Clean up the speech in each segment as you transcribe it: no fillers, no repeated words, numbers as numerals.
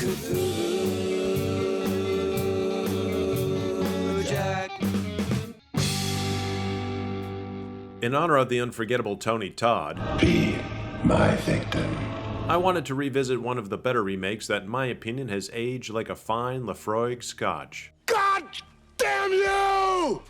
Cthulhu Jack. In honor of the unforgettable Tony Todd, Be my victim. I wanted to revisit one of the better remakes that, in my opinion, has aged like a fine Lafroig scotch. God damn you!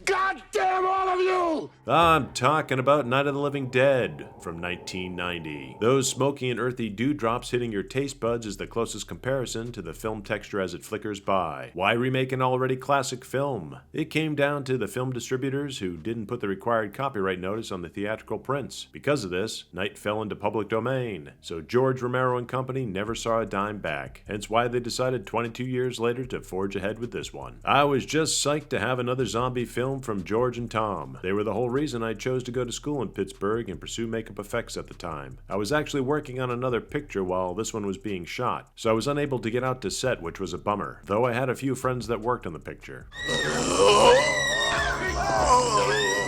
God damn all of you! I'm talking about Night of the Living Dead from 1990. Those smoky and earthy dewdrops hitting your taste buds is the closest comparison to the film texture as it flickers by. Why remake an already classic film? It came down to the film distributors who didn't put the required copyright notice on the theatrical prints. Because of this, Night fell into public domain, so George Romero and company never saw a dime back, hence why they decided 22 years later to forge ahead with this one. I was just psyched to have another zombie film from George and Tom. They were the whole reason I chose to go to school in Pittsburgh and pursue makeup effects at the time. I was actually working on another picture while this one was being shot, so I was unable to get out to set, which was a bummer, though I had a few friends that worked on the picture.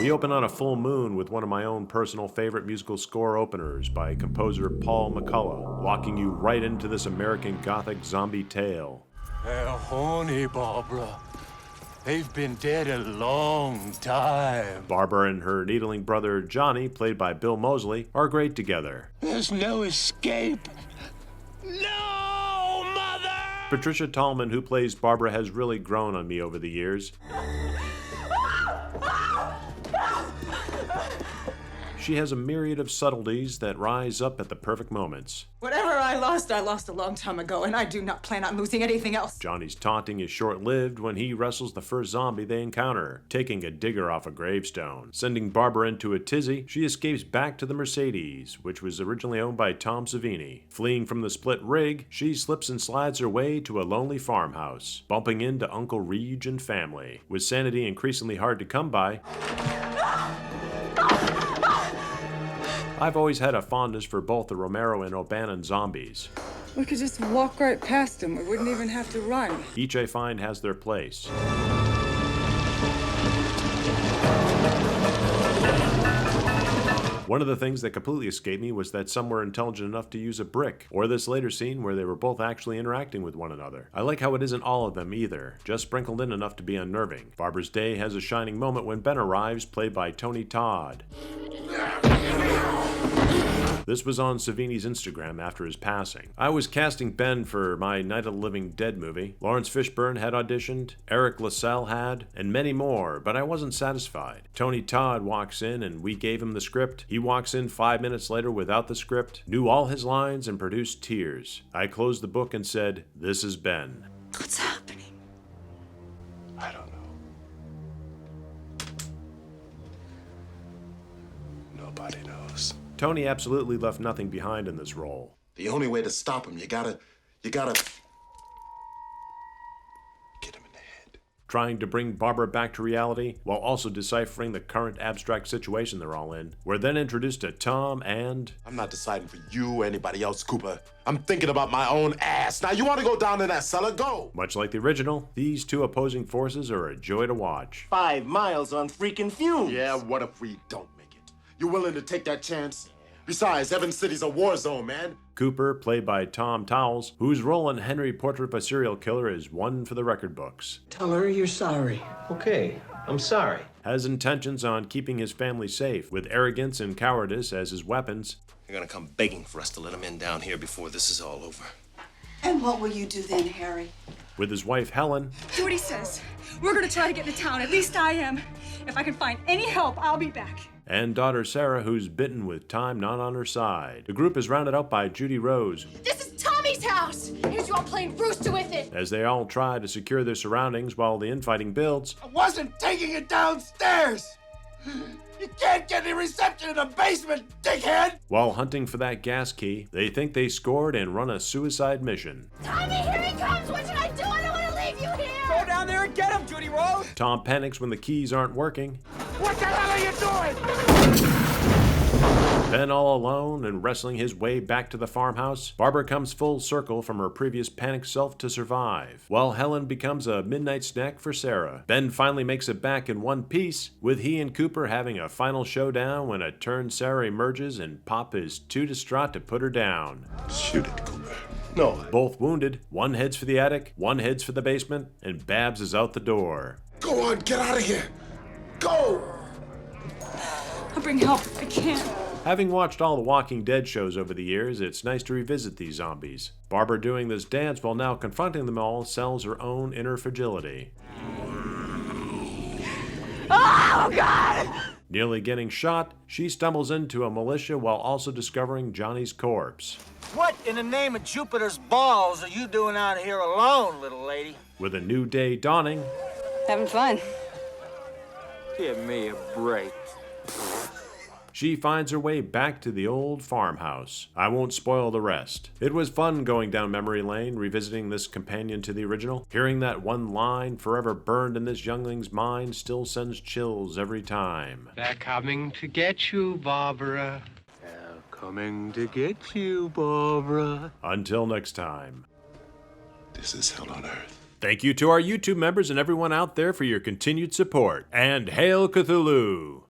We open on a full moon with one of my own personal favorite musical score openers by composer Paul McCullough, walking you right into this American Gothic zombie tale. They're horny, Barbara. They've been dead a long time. Barbara and her needling brother Johnny, played by Bill Moseley, are great together. There's no escape. No, Mother! Patricia Tallman, who plays Barbara, has really grown on me over the years. She has a myriad of subtleties that rise up at the perfect moments. Whatever I lost a long time ago, and I do not plan on losing anything else. Johnny's taunting is short-lived when he wrestles the first zombie they encounter, taking a digger off a gravestone. Sending Barbara into a tizzy, she escapes back to the Mercedes, which was originally owned by Tom Savini. Fleeing from the split rig, she slips and slides her way to a lonely farmhouse, bumping into Uncle Reg and family. With sanity increasingly hard to come by, I've always had a fondness for both the Romero and O'Bannon zombies. We could just walk right past them. We wouldn't even have to run. Each, I find, has their place. One of the things that completely escaped me was that some were intelligent enough to use a brick, or this later scene where they were both actually interacting with one another. I like how it isn't all of them either, just sprinkled in enough to be unnerving. Barbara's day has a shining moment when Ben arrives, played by Tony Todd. This was on Savini's Instagram after his passing. I was casting Ben for my Night of the Living Dead movie. Lawrence Fishburne had auditioned, Eric LaSalle had, and many more, but I wasn't satisfied. Tony Todd walks in and we gave him the script. He walks in 5 minutes later without the script, knew all his lines, and produced tears. I closed the book and said, "This is Ben." What's happening? I don't know. Nobody knows. Tony absolutely left nothing behind in this role. The only way to stop him, you gotta get him in the head. Trying to bring Barbara back to reality while also deciphering the current abstract situation they're all in. We're then introduced to Tom and... I'm not deciding for you or anybody else, Cooper. I'm thinking about my own ass. Now, you want to go down in that cellar? Go! Much like the original, these two opposing forces are a joy to watch. 5 miles on freaking fumes. Yeah, what if we don't make it? You willing to take that chance? Besides, Evans City's a war zone, man. Cooper, played by Tom Towles, whose role in Henry Portrait of a Serial Killer is one for the record books. Tell her you're sorry. Okay, I'm sorry. Has intentions on keeping his family safe, with arrogance and cowardice as his weapons. They're gonna come begging for us to let him in down here before this is all over. And what will you do then, Harry? With his wife, Helen. Do what he says. We're gonna try to get into town. At least I am. If I can find any help, I'll be back. And daughter Sarah, who's bitten with time not on her side. The group is rounded up by Judy Rose. This is Tommy's house! Here's you all playing rooster with it! As they all try to secure their surroundings while the infighting builds. I wasn't taking it downstairs! You can't get any reception in the basement, dickhead! While hunting for that gas key, they think they scored and run a suicide mission. Tommy, here he comes! What should I do? I don't want to leave you here! Go down there and get him, Judy Rose! Tom panics when the keys aren't working. What the hell are you doing? Ben all alone and wrestling his way back to the farmhouse, Barbara comes full circle from her previous panicked self to survive, while Helen becomes a midnight snack for Sarah. Ben finally makes it back in one piece, with he and Cooper having a final showdown when a turned Sarah emerges and Pop is too distraught to put her down. Shoot it, Cooper. No. Both wounded, one heads for the attic, one heads for the basement, and Babs is out the door. Go on, get out of here. Go! I'll bring help if I can. Having watched all the Walking Dead shows over the years, it's nice to revisit these zombies. Barbara doing this dance while now confronting them all sells her own inner fragility. Oh, God! Nearly getting shot, she stumbles into a militia while also discovering Johnny's corpse. What in the name of Jupiter's balls are you doing out here alone, little lady? With a new day dawning, Having fun. Give me a break. she finds her way back to the old farmhouse. I won't spoil the rest. It was fun going down memory lane, revisiting this companion to the original. Hearing that one line forever burned in this youngling's mind still sends chills every time. They're coming to get you, Barbara. They're coming to get you, Barbara. Until next time. This is hell on earth. Thank you to our YouTube members and everyone out there for your continued support. And Hail Cthulhu!